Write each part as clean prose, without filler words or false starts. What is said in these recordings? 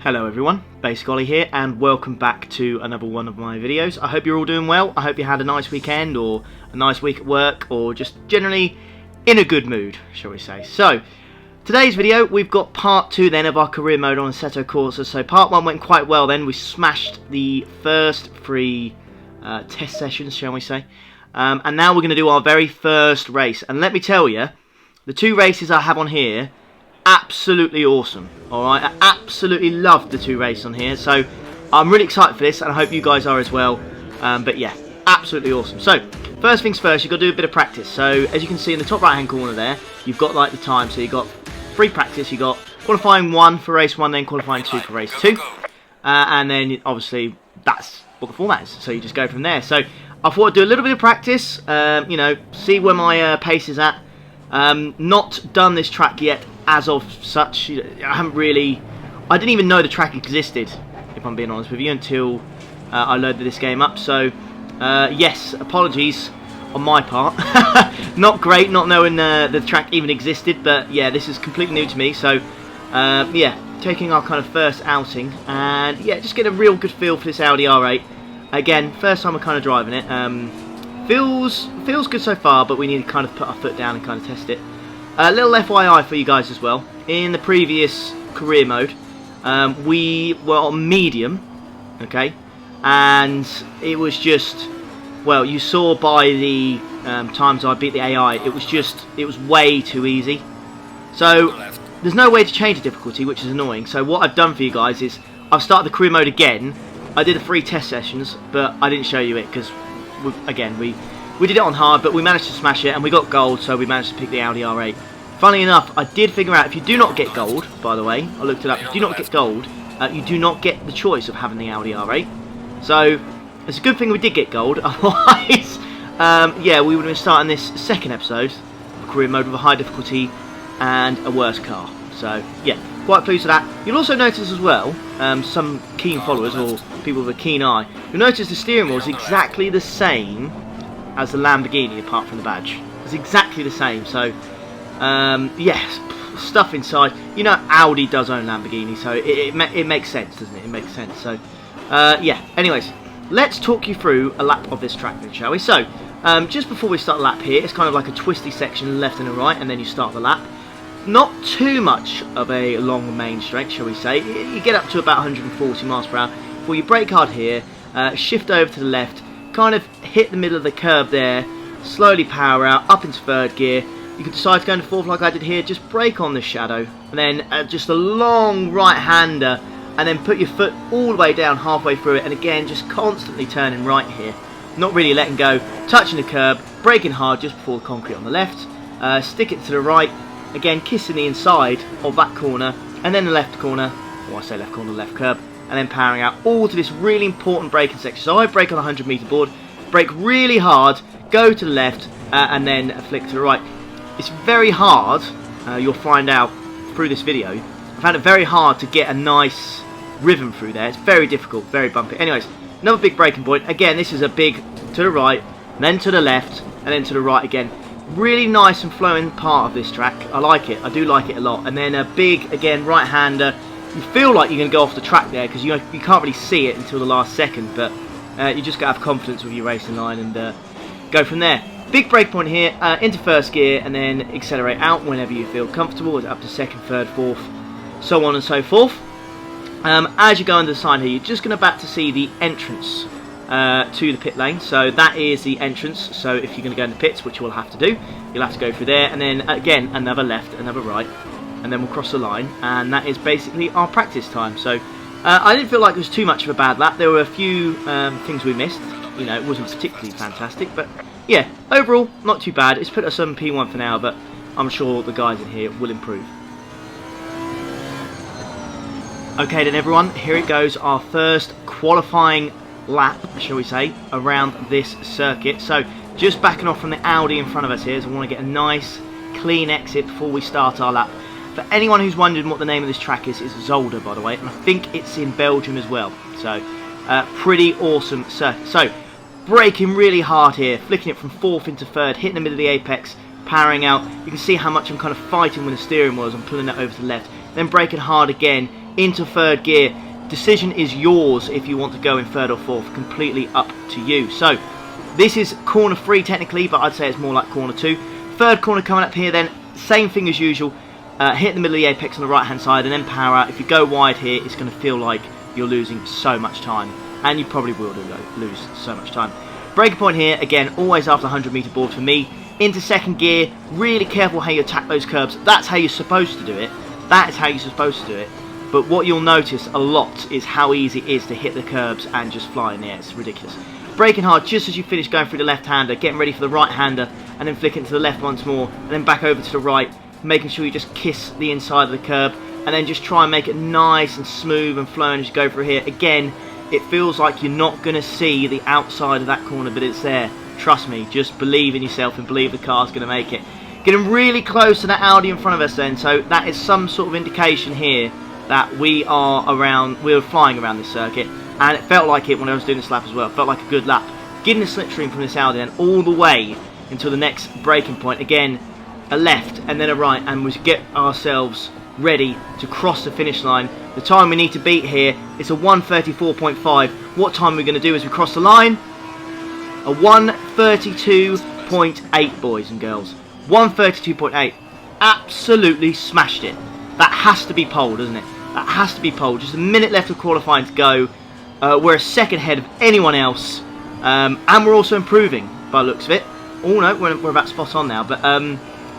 Hello everyone, Basic Ollie here and welcome back to another one of my videos. I hope you're all doing well. I hope you had a nice weekend or a nice week at work or just generally in a good mood, shall we say. So, today's video we've got part 2 then of our career mode on Assetto Corsa. So part 1 went quite well then. We smashed the first 3 test sessions, shall we say. And now we're going to do our very first race. And let me tell you, the 2 races I have on here, absolutely awesome. Alright, I absolutely loved the 2 races on here, so I'm really excited for this and I hope you guys are as well. But yeah, absolutely awesome. So first things first, you've got to do a bit of practice. So as you can see in the top right hand corner there, you've got like the time. So you've got free practice, you've got qualifying 1 for race 1, then qualifying 2 for race 2, and then obviously that's what the format is, so you just go from there. So I thought I'd do a little bit of practice, you know, see where my pace is at. Not done this track yet as of such. I didn't even know the track existed, if I'm being honest with you, until I loaded this game up. So yes, apologies on my part. Not great not knowing the track even existed, but yeah, this is completely new to me. So yeah, taking our kind of first outing and yeah, just get a real good feel for this Audi R8. Again, first time we're kind of driving it. Feels good so far, but we need to kind of put our foot down and kind of test it. A little FYI for you guys as well. In the previous career mode, we were on medium, okay, and it was just, well, you saw by the times I beat the AI, it was way too easy. So there's no way to change the difficulty, which is annoying. So what I've done for you guys is I've started the career mode again. I did the 3 test sessions, but I didn't show you it because again, we did it on hard, but we managed to smash it and we got gold, so we managed to pick the Audi R8. Funnily enough, I did figure out if you do not get gold, by the way, I looked it up, if you do not get gold, you do not get the choice of having the Audi R8. So it's a good thing we did get gold, otherwise, yeah, we would have been starting this second episode of career mode with a high difficulty and a worse car. So yeah, quite pleased with that. You'll also notice as well, some keen followers or people with a keen eye, you'll notice the steering wheel is exactly the same as the Lamborghini apart from the badge. It's exactly the same. So yes, stuff inside. You know, Audi does own Lamborghini, so it makes sense, doesn't it? It makes sense. So yeah, anyways, let's talk you through a lap of this track then, shall we? So just before we start the lap here, it's kind of like a twisty section left and a right, and then you start the lap. Not too much of a long main straight, shall we say. You get up to about 140 miles per hour before you brake hard here, shift over to the left, kind of hit the middle of the curb there, slowly power out, up into 3rd gear. You can decide to go into 4th like I did here, just brake on the shadow, and then just a long right-hander, and then put your foot all the way down halfway through it, and again, just constantly turning right here. Not really letting go, touching the curb, braking hard just before the concrete on the left, stick it to the right, again kissing the inside of that corner, and then the left corner, or I say left corner, left curb, and then powering out all to this really important braking section. So I brake on a 100-meter board, brake really hard, go to the left, and then flick to the right. It's very hard, you'll find out through this video, I found it very hard to get a nice rhythm through there. It's very difficult, very bumpy. Anyways, another big braking point. Again, this is a big to the right, then to the left, and then to the right again. Really nice and flowing part of this track. I like it. I do like it a lot. And then a big, again, right-hander. You feel like you're going to go off the track there because you can't really see it until the last second. But you just got to have confidence with your racing line and go from there. Big brake point here, into 1st gear, and then accelerate out whenever you feel comfortable. It's up to 2nd, 3rd, 4th, so on and so forth. As you go under the sign here, you're just going to see the entrance to the pit lane. So that is the entrance. So if you're going to go in the pits, which you will have to do, you'll have to go through there, and then again another left, another right, and then we'll cross the line, and that is basically our practice time. So I didn't feel like it was too much of a bad lap. There were a few things we missed. You know, it wasn't particularly fantastic, but yeah, overall not too bad. It's put us on P1 for now, but I'm sure the guys in here will improve. Okay then everyone, here it goes, our first qualifying lap, shall we say, around this circuit. So just backing off from the Audi in front of us here, so I want to get a nice clean exit before we start our lap. For anyone who's wondering what the name of this track is, it's Zolder, by the way, and I think it's in Belgium as well. So pretty awesome circuit. So braking really hard here, flicking it from 4th into 3rd, hitting the middle of the apex, powering out. You can see how much I'm kind of fighting with the steering wheels. I'm pulling that over to the left, then braking hard again, into third gear. Decision is yours if you want to go in third or fourth, completely up to you. So this is corner 3 technically, but I'd say it's more like corner 2. Third corner coming up here then, same thing as usual. Hit the middle of the apex on the right hand side and then power out. If you go wide here, it's going to feel like you're losing so much time, and you probably will lose so much time. Breaker point here, again, always after 100 meter board for me. Into second gear, really careful how you attack those curbs. That's how you're supposed to do it. That is how you're supposed to do it. But what you'll notice a lot is how easy it is to hit the curbs and just fly in the air. It's ridiculous. Braking hard just as you finish going through the left-hander, getting ready for the right-hander, and then flicking to the left once more, and then back over to the right, making sure you just kiss the inside of the curb, and then just try and make it nice and smooth and flowing as you go through here. Again, it feels like you're not going to see the outside of that corner, but it's there. Trust me, just believe in yourself and believe the car's going to make it. Getting really close to that Audi in front of us then, so that is some sort of indication here that we're flying around this circuit, and it felt like it when I was doing this lap as well. It felt like a good lap. Getting the slipstream from this Audi then all the way until the next braking point. Again, a left and then a right, and we get ourselves ready to cross the finish line. The time we need to beat here is a 1:34.5. What time are we going to do as we cross the line? A 1:32.8, boys and girls. 1:32.8. Absolutely smashed it. That has to be pole, doesn't it? That has to be pole. Just a minute left of qualifying to go. We're a second ahead of anyone else, and we're also improving by the looks of it. Oh no, we're about spot on now, but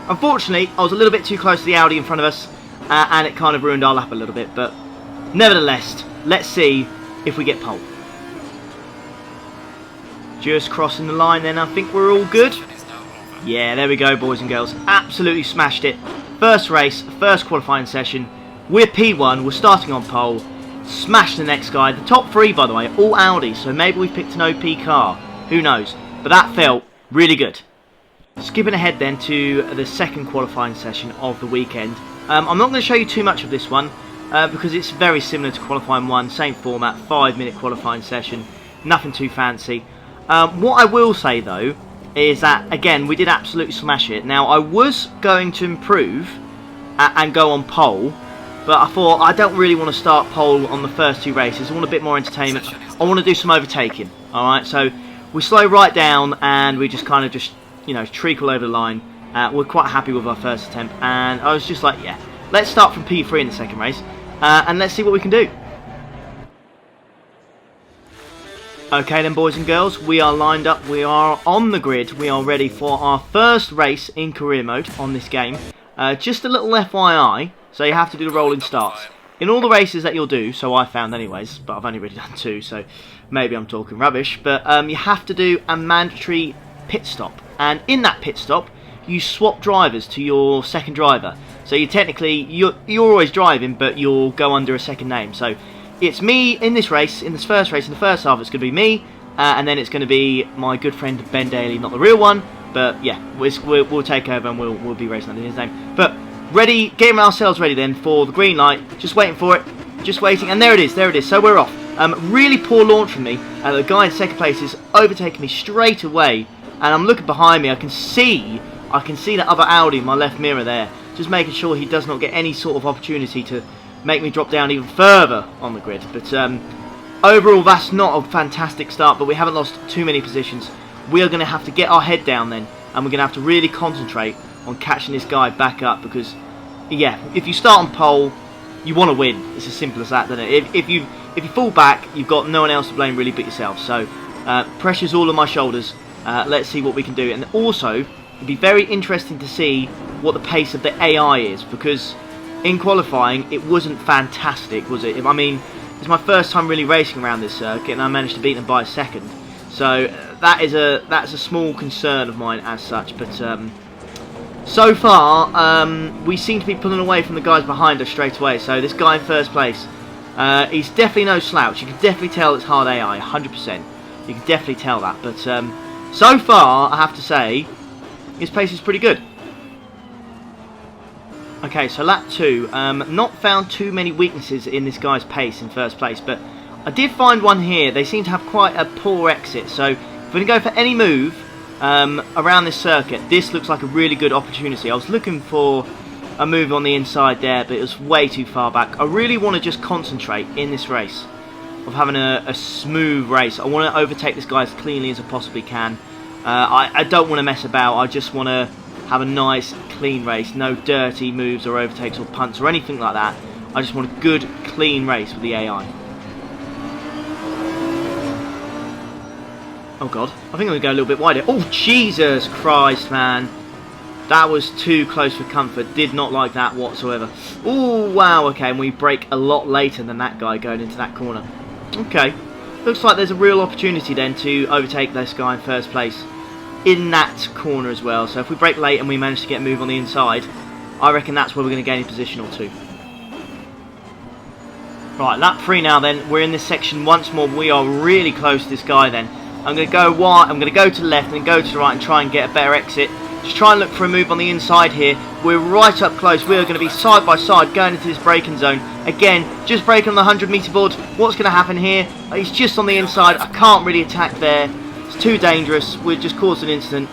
unfortunately I was a little bit too close to the Audi in front of us, and it kind of ruined our lap a little bit, but nevertheless, let's see if we get pole. Just crossing the line then, I think we're all good. Yeah, there we go, boys and girls. Absolutely smashed it. First race, first qualifying session. We're P1, we're starting on pole. Smashed the next guy. The top 3, by the way, all Audi, so maybe we've picked an OP car. Who knows? But that felt really good. Skipping ahead then to the second qualifying session of the weekend. I'm not going to show you too much of this one, because it's very similar to qualifying 1. Same format, 5-minute qualifying session. Nothing too fancy. What I will say though, is that, again, we did absolutely smash it. Now, I was going to improve and go on pole, but I thought I don't really want to start pole on the first 2 races. I want a bit more entertainment. I want to do some overtaking. Alright, so we slow right down and we just kind of you know, treacle over the line. We're quite happy with our first attempt, and I was just like, yeah, let's start from P3 in the second race, and let's see what we can do. Okay then, boys and girls, we are lined up, we are on the grid, we are ready for our first race in career mode on this game. Just a little FYI, so you have to do the rolling starts. In all the races that you'll do, so I found anyways, but I've only really done 2, so maybe I'm talking rubbish, but you have to do a mandatory pit stop, and in that pit stop, you swap drivers to your second driver. So you technically, you're always driving, but you'll go under a second name. So it's me in this race, in this first race, in the first half, it's going to be me, and then it's going to be my good friend Ben Daly, not the real one, but yeah, we'll take over and we'll be racing under his name. But ready, getting ourselves ready then for the green light, just waiting for it, just waiting, and there it is, so we're off. Really poor launch from me, the guy in second place is overtaking me straight away, and I'm looking behind me, I can see that other Audi in my left mirror there, just making sure he does not get any sort of opportunity to make me drop down even further on the grid. But overall, that's not a fantastic start, but we haven't lost too many positions. We are going to have to get our head down then, and we're going to have to really concentrate on catching this guy back up, because, yeah, if you start on pole, you want to win. It's as simple as that, isn't it? If you fall back, you've got no one else to blame really but yourself. So pressure's all on my shoulders. Let's see what we can do. And also, it'd be very interesting to see what the pace of the AI is, because in qualifying it wasn't fantastic, was it? I mean, it's my first time really racing around this circuit, and I managed to beat them by a second. So that's a small concern of mine as such. But so far, we seem to be pulling away from the guys behind us straight away. So this guy in first place, he's definitely no slouch. You can definitely tell it's hard AI, 100%. You can definitely tell that. But so far, I have to say, his pace is pretty good. Okay, so lap 2. Not found too many weaknesses in this guy's pace in first place, but I did find one here. They seem to have quite a poor exit, so if we're going to go for any move around this circuit, this looks like a really good opportunity. I was looking for a move on the inside there, but it was way too far back. I really want to just concentrate in this race of having a smooth race. I want to overtake this guy as cleanly as I possibly can. I don't want to mess about. I just want to have a nice clean race, no dirty moves or overtakes or punts or anything like that. I just want a good clean race with the AI. Oh god, I think I'm going to go a little bit wider. Oh Jesus Christ, man. That was too close for comfort. Did not like that whatsoever. Oh wow, okay, and we brake a lot later than that guy going into that corner. Okay, looks like there's a real opportunity then to overtake this guy in first place in that corner as well. So if we brake late and we manage to get a move on the inside, I reckon that's where we're going to gain a position or two. Right, lap 3 now then. We're in this section once more. We are really close to this guy then. I'm going to go wide, I'm going to go to the left and then go to the right and try and get a better exit. Just try and look for a move on the inside here. We're right up close. We are going to be side by side going into this braking zone. Again, just braking on the 100-meter board. What's going to happen here? He's just on the inside. I can't really attack there. It's too dangerous. We've just caused an incident.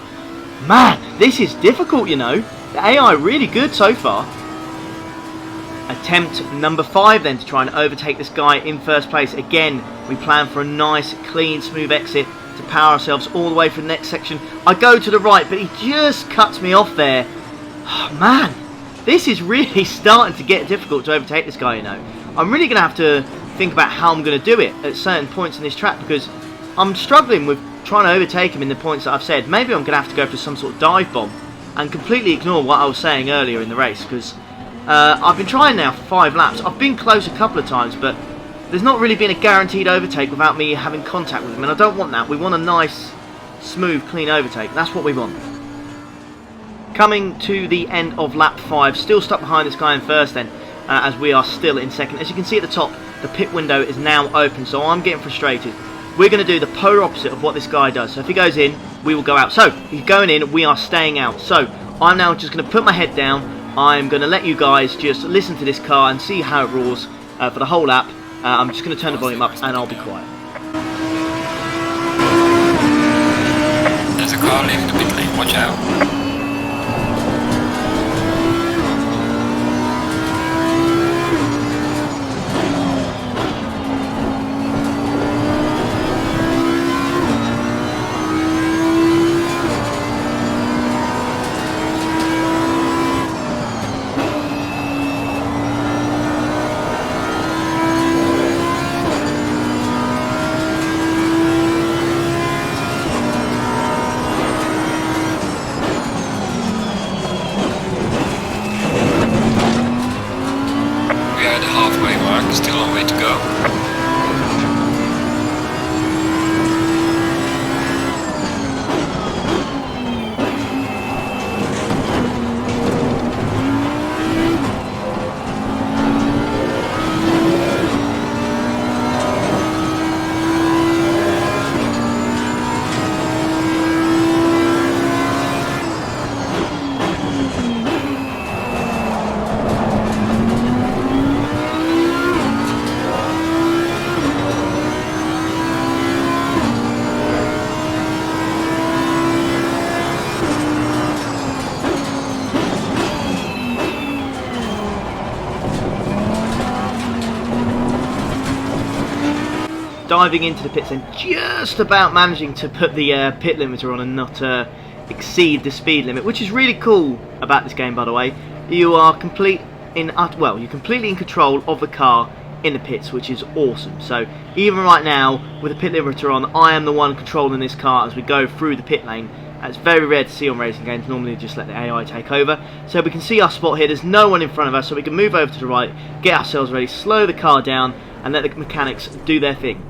Man, this is difficult, you know. The AI really good so far. Attempt number 5 then to try and overtake this guy in first place. Again, we plan for a nice, clean, smooth exit to power ourselves all the way for the next section. I go to the right, but he just cuts me off there. Oh, man, this is really starting to get difficult to overtake this guy, you know. I'm really going to have to think about how I'm going to do it at certain points in this track, because I'm struggling with trying to overtake him in the points that I've said. Maybe I'm going to have to go for some sort of dive bomb and completely ignore what I was saying earlier in the race, because I've been trying now for 5 laps. I've been close a couple of times, but there's not really been a guaranteed overtake without me having contact with him, and I don't want that. We want a nice, smooth, clean overtake. That's what we want. Coming to the end of lap 5, still stuck behind this guy in first then, as we are still in second. As you can see at the top, the pit window is now open, so I'm getting frustrated. We're going to do the polar opposite of what this guy does. So if he goes in, we will go out. So he's going in, we are staying out. So I'm now just going to put my head down. I'm going to let you guys just listen to this car and see how it roars for the whole lap. I'm just going to turn the volume up and I'll be quiet. There's a car leaving the pit lane, watch out. Still a long way to go. Diving into the pits and just about managing to put the pit limiter on and not exceed the speed limit, which is really cool about this game, by the way. You are you're completely in control of the car in the pits, which is awesome. So even right now, with the pit limiter on, I am the one controlling this car as we go through the pit lane. It's very rare to see on racing games. Normally just let the AI take over. So we can see our spot here. There's no one in front of us, so we can move over to the right, get ourselves ready, slow the car down, and let the mechanics do their thing.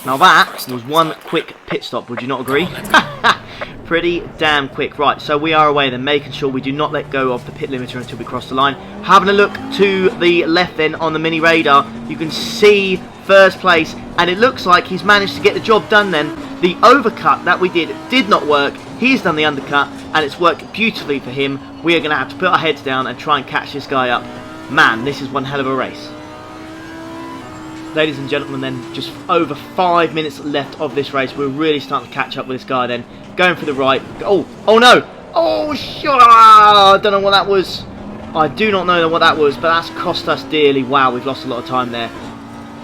Now that was one quick pit stop, would you not agree? Pretty damn quick. Right, so we are away then, making sure we do not let go of the pit limiter until we cross the line. Having a look to the left then on the mini radar, you can see first place, and it looks like he's managed to get the job done then. The overcut that we did not work. He's done the undercut, and it's worked beautifully for him. We are going to have to put our heads down and try and catch this guy up. Man, this is one hell of a race. ladies and gentlemen, then just over 5 minutes left of this race. We're really starting to catch up with this guy then. Going for the right. Oh no! Oh, sure! I don't know what that was. I do not know what that was, but that's cost us dearly. Wow, we've lost a lot of time there.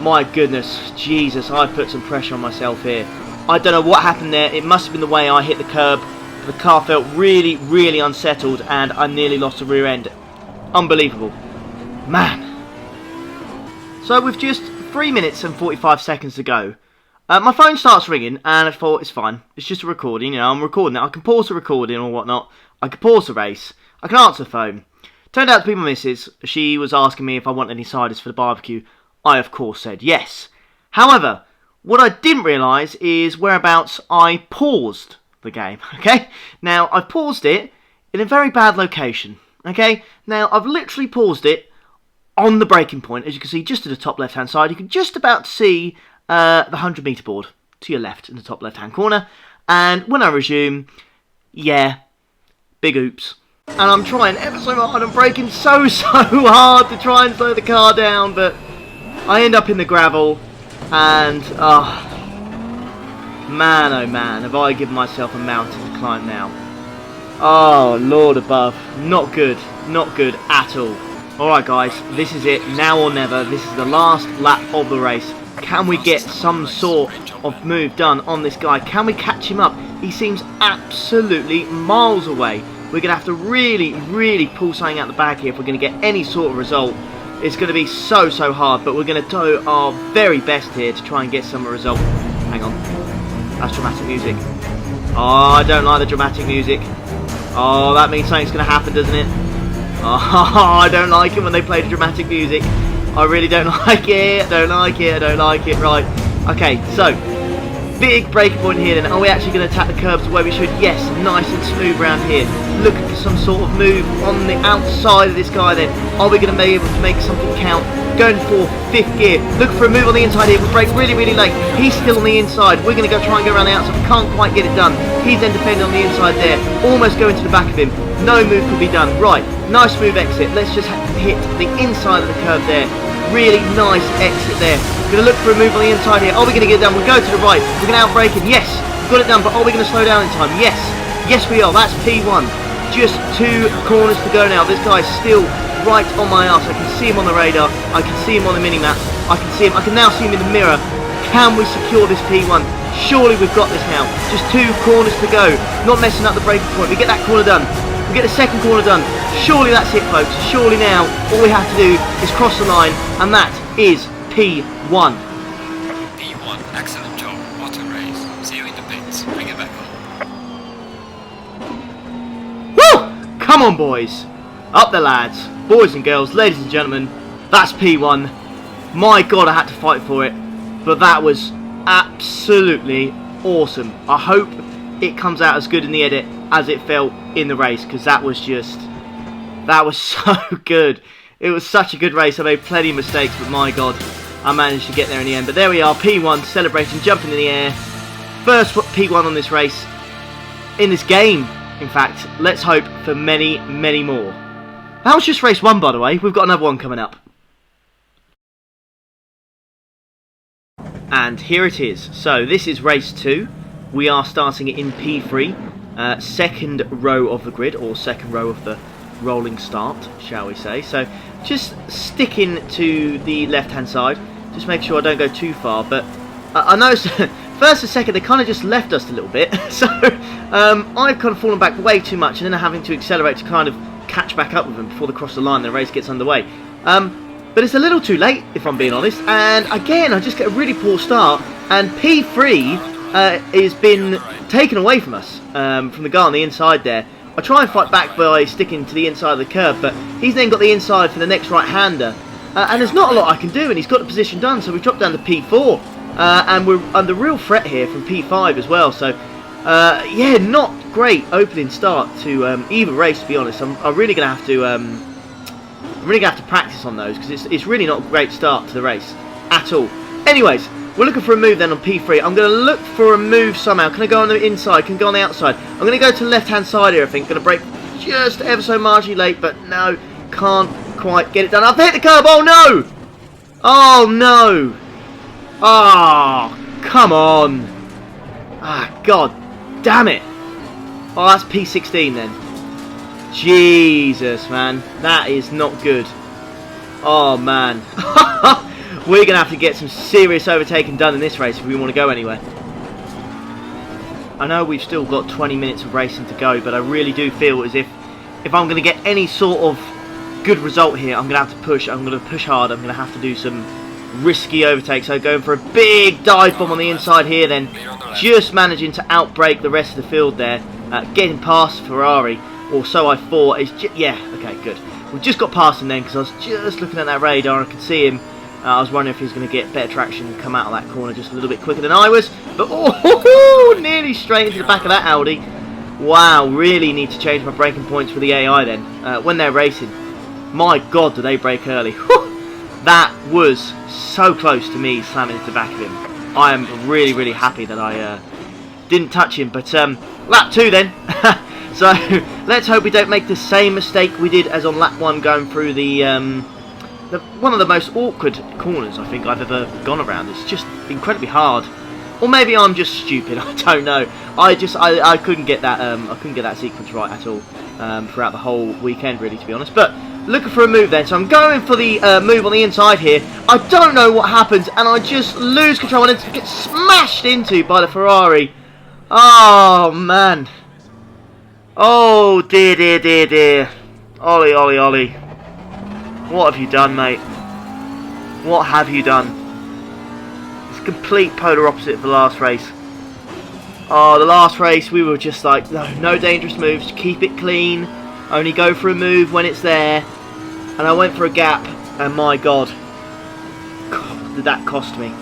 My goodness, Jesus, I put some pressure on myself here. I don't know what happened there. It must have been the way I hit the curb. The car felt really, really unsettled, and I nearly lost the rear end. Unbelievable. Man. So with just 3 minutes and 45 seconds to go, my phone starts ringing, and I thought, it's fine. It's just a recording, you know, I'm recording it. I can pause the recording or whatnot. I can pause the race. I can answer the phone. Turned out to be my missus. She was asking me if I want any ciders for the barbecue. I, of course, said yes. However, what I didn't realise is whereabouts I paused the game, okay? Now, I've paused it in a very bad location, okay? Now, I've literally paused it on the braking point. As you can see, just to the top left-hand side, you can just about see the 100-metre board to your left in the top left-hand corner. And when I resume, yeah, big oops. And I'm trying ever so hard, I'm braking so hard to try and slow the car down, but I end up in the gravel, and man oh man, have I given myself a mountain to climb now. Oh Lord above, not good at all. Alright guys, this is it, now or never. This is the last lap of the race. Can we get some sort of move done on this guy? Can we catch him up? He seems absolutely miles away. We're going to have to really pull something out the bag here if we're going to get any sort of result. It's going to be so hard, but we're going to do our very best here to try and get some result. Hang on. That's dramatic music. Oh, I don't like the dramatic music. Oh, that means something's going to happen, doesn't it? Oh, I don't like it when they play the dramatic music. I really don't like it. I don't like it. Right. Okay, so big break point here then. Are we actually going to attack the curbs the way we should? Yes, nice and smooth around here. Looking for some sort of move on the outside of this guy then. Are we going to be able to make something count? Going for 5th gear. Looking for a move on the inside here. We brake really late. He's still on the inside. We're going to try and go around the outside. We can't quite get it done. He's then defending on the inside there. Almost going to the back of him. No move could be done. Right, nice smooth exit. Let's just hit the inside of the curb there. Really nice exit there. Going to look for a move on the inside here. Are we going to get it done? We'll go to the right. We're going to outbrake him. Yes, got it done. But are we going to slow down in time? Yes. Yes, we are. That's P1. Just 2 corners to go now. This guy's still right on my arse. I can see him on the radar. I can see him on the mini-map. I can see him. I can now see him in the mirror. Can we secure this P1? Surely we've got this now. Just 2 corners to go. Not messing up the braking point. We get that corner done. We get the second corner done. Surely that's it, folks. Surely now all we have to do is cross the line, and that is P1. P1, excellent job. What a race. See you in the pits. Bring it back on. Woo! Come on, boys. Up the lads. Boys and girls, ladies and gentlemen. That's P1. My God, I had to fight for it. But that was absolutely awesome. I hope it comes out as good in the edit as it felt in the race, because that was so good. It was such a good race. I made plenty of mistakes, but my God, I managed to get there in the end. But there we are, P1, celebrating, jumping in the air. First P1 on this race, in this game, in fact. Let's hope for many more. That was just race 1, by the way. We've got another one coming up. And here it is. So this is race 2. We are starting it in P3. Second row of the grid, or second row of the rolling start, shall we say. So just sticking to the left hand side, just make sure I don't go too far. But I noticed first and second they kind of just left us a little bit, so I've kind of fallen back way too much, and then having to accelerate to kind of catch back up with them before they cross the line and the race gets underway. But it's a little too late, if I'm being honest, and again I just get a really poor start, and P3 has been taken away from us, from the guy on the inside there. I try and fight back by sticking to the inside of the curb, but he's then got the inside for the next right-hander, and there's not a lot I can do, and he's got the position done, so we've dropped down to P4, and we're under real threat here from P5 as well, so yeah, not great opening start to either race, to be honest. I'm really going to have to practice on those, because it's really not a great start to the race at all. Anyways, we're looking for a move then on P3. I'm going to look for a move somehow. Can I go on the inside? Can I go on the outside? I'm going to go to the left-hand side here, I think. Going to brake just ever so marginally late, but no, can't quite get it done. I've hit the curb. Oh, no! Oh, no! Oh, come on. Ah, god damn it. Oh, that's P16 then. Jesus, man. That is not good. Oh, man. We're going to have to get some serious overtaking done in this race if we want to go anywhere. I know we've still got 20 minutes of racing to go, but I really do feel as if I'm going to get any sort of good result here, I'm going to have to push. I'm going to push hard. I'm going to have to do some risky overtakes. So going for a big dive bomb on the inside here, then just managing to outbrake the rest of the field there. Getting past Ferrari, or so I thought. Yeah, okay, good. We've just got past him then because I was just looking at that radar and I could see him. I was wondering if he was going to get better traction and come out of that corner just a little bit quicker than I was. But oh, nearly straight into the back of that Audi. Wow, really need to change my braking points for the AI then. When they're racing, my God, do they brake early. That was so close to me slamming into the back of him. I am really, really happy that I didn't touch him. But lap 2 then. So let's hope we don't make the same mistake we did as on lap 1 going through the one of the most awkward corners I think I've ever gone around. It's just incredibly hard. Or maybe I'm just stupid. I don't know. I couldn't get that sequence right at all throughout the whole weekend, really, to be honest. But looking for a move then, so I'm going for the move on the inside here. I don't know what happens, and I just lose control and get smashed into by the Ferrari. Oh man. Oh dear, dear, dear, dear. Ollie, Ollie, Ollie. What have you done, mate? What have you done? It's complete polar opposite of the last race. Oh, the last race we were just like, no dangerous moves, keep it clean, only go for a move when it's there. And I went for a gap, and my God, did that cost me.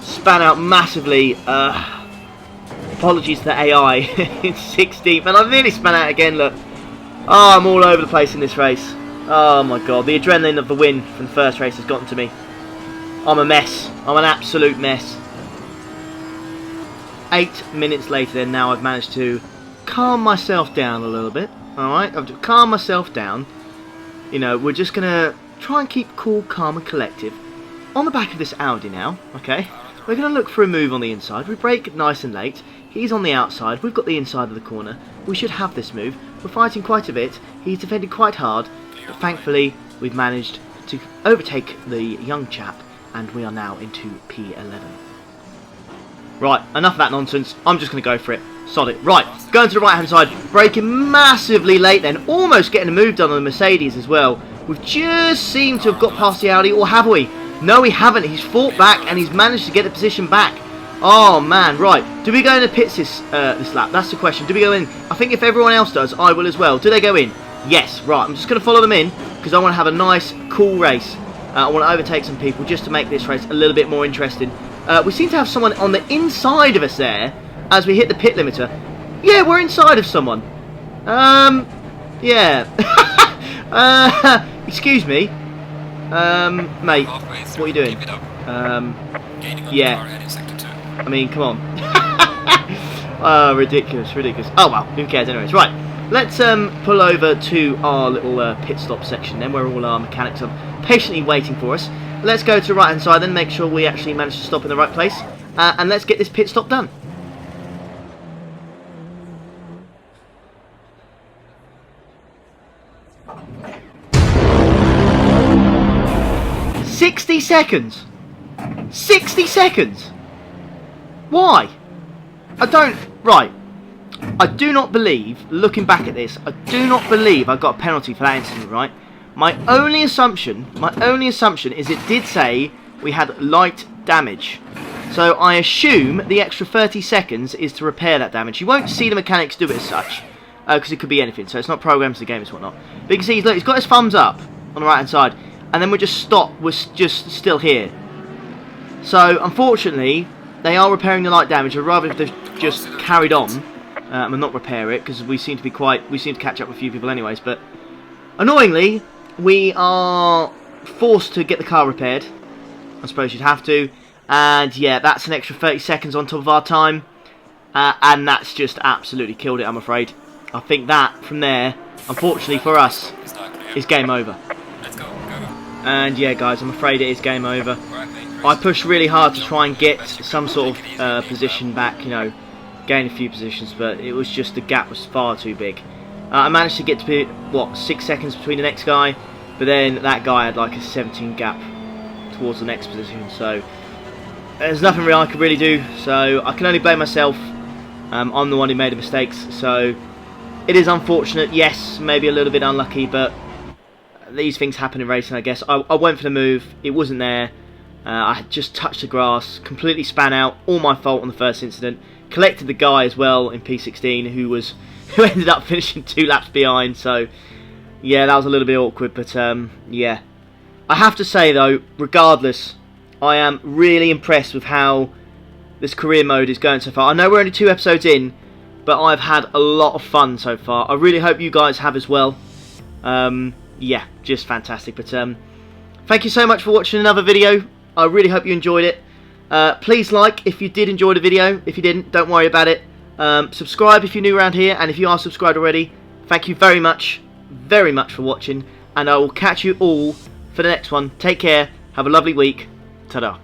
Span out massively. Apologies to the AI in 16th, and I've nearly span out again, look. Oh, I'm all over the place in this race. Oh my God, the adrenaline of the win from the first race has gotten to me. I'm a mess. I'm an absolute mess. 8 minutes later then, now I've managed to calm myself down a little bit. Alright, I've calmed myself down. You know, we're just going to try and keep cool, calm and collective. On the back of this Audi now, okay, we're going to look for a move on the inside. We brake nice and late. He's on the outside. We've got the inside of the corner. We should have this move. We're fighting quite a bit. He's defended quite hard. But thankfully, we've managed to overtake the young chap. And we are now into P11. Right, enough of that nonsense. I'm just going to go for it. Sod it. Right, going to the right hand side. Braking massively late then. Almost getting a move done on the Mercedes as well. We've just seemed to have got past the Audi. Or have we? No, we haven't. He's fought back and he's managed to get the position back. Oh man, right. Do we go in the pits this lap? That's the question. Do we go in? I think if everyone else does, I will as well. Do they go in? Yes. Right, I'm just going to follow them in because I want to have a nice, cool race. I want to overtake some people just to make this race a little bit more interesting. We seem to have someone on the inside of us there as we hit the pit limiter. Yeah, we're inside of someone. Yeah. Excuse me. Mate, what are you doing? Yeah. I mean, come on. Oh, ridiculous, ridiculous. Oh well, who cares anyways. Right, let's pull over to our little pit stop section then, where all our mechanics are patiently waiting for us. Let's go to the right hand side then, make sure we actually manage to stop in the right place, and let's get this pit stop done. "60 seconds! 60 seconds! Why? I don't... Right. I do not believe, looking back at this, I do not believe I got a penalty for that incident, right? My only assumption is it did say we had light damage. So I assume the extra 30 seconds is to repair that damage. You won't see the mechanics do it as such, because it could be anything, so it's not programmed to the game and whatnot. But you can see, look, he's got his thumbs up on the right hand side, and then we're just stopped, we're just still here. So, unfortunately, they are repairing the light damage. I'd rather if they've just carried on and not repair it, because we seem to catch up with a few people anyways. But annoyingly, we are forced to get the car repaired. I suppose you'd have to. And yeah, that's an extra 30 seconds on top of our time. And that's just absolutely killed it, I'm afraid. I think that, from there, unfortunately for us, is game over. Let's go, go, go. And yeah, guys, I'm afraid it is game over. Right, mate. I pushed really hard to try and get some sort of position back, you know, gain a few positions, but it was just the gap was far too big. I managed to get to be, what, 6 seconds between the next guy, but then that guy had like a 17 gap towards the next position, so there's nothing really I could really do, so I can only blame myself. I'm the one who made the mistakes, so it is unfortunate, yes, maybe a little bit unlucky, but these things happen in racing, I guess. I went for the move, it wasn't there. I had just touched the grass, completely span out, all my fault on the first incident. Collected the guy as well in P16 who ended up finishing 2 laps behind, so yeah, that was a little bit awkward, but yeah. I have to say though, regardless, I am really impressed with how this career mode is going so far. I know we're only 2 episodes in, but I've had a lot of fun so far. I really hope you guys have as well. Yeah, just fantastic. But thank you so much for watching another video. I really hope you enjoyed it. Please like if you did enjoy the video. If you didn't, don't worry about it. Subscribe if you're new around here, and if you are subscribed already, thank you very much for watching, and I will catch you all for the next one. Take care, have a lovely week, ta-da.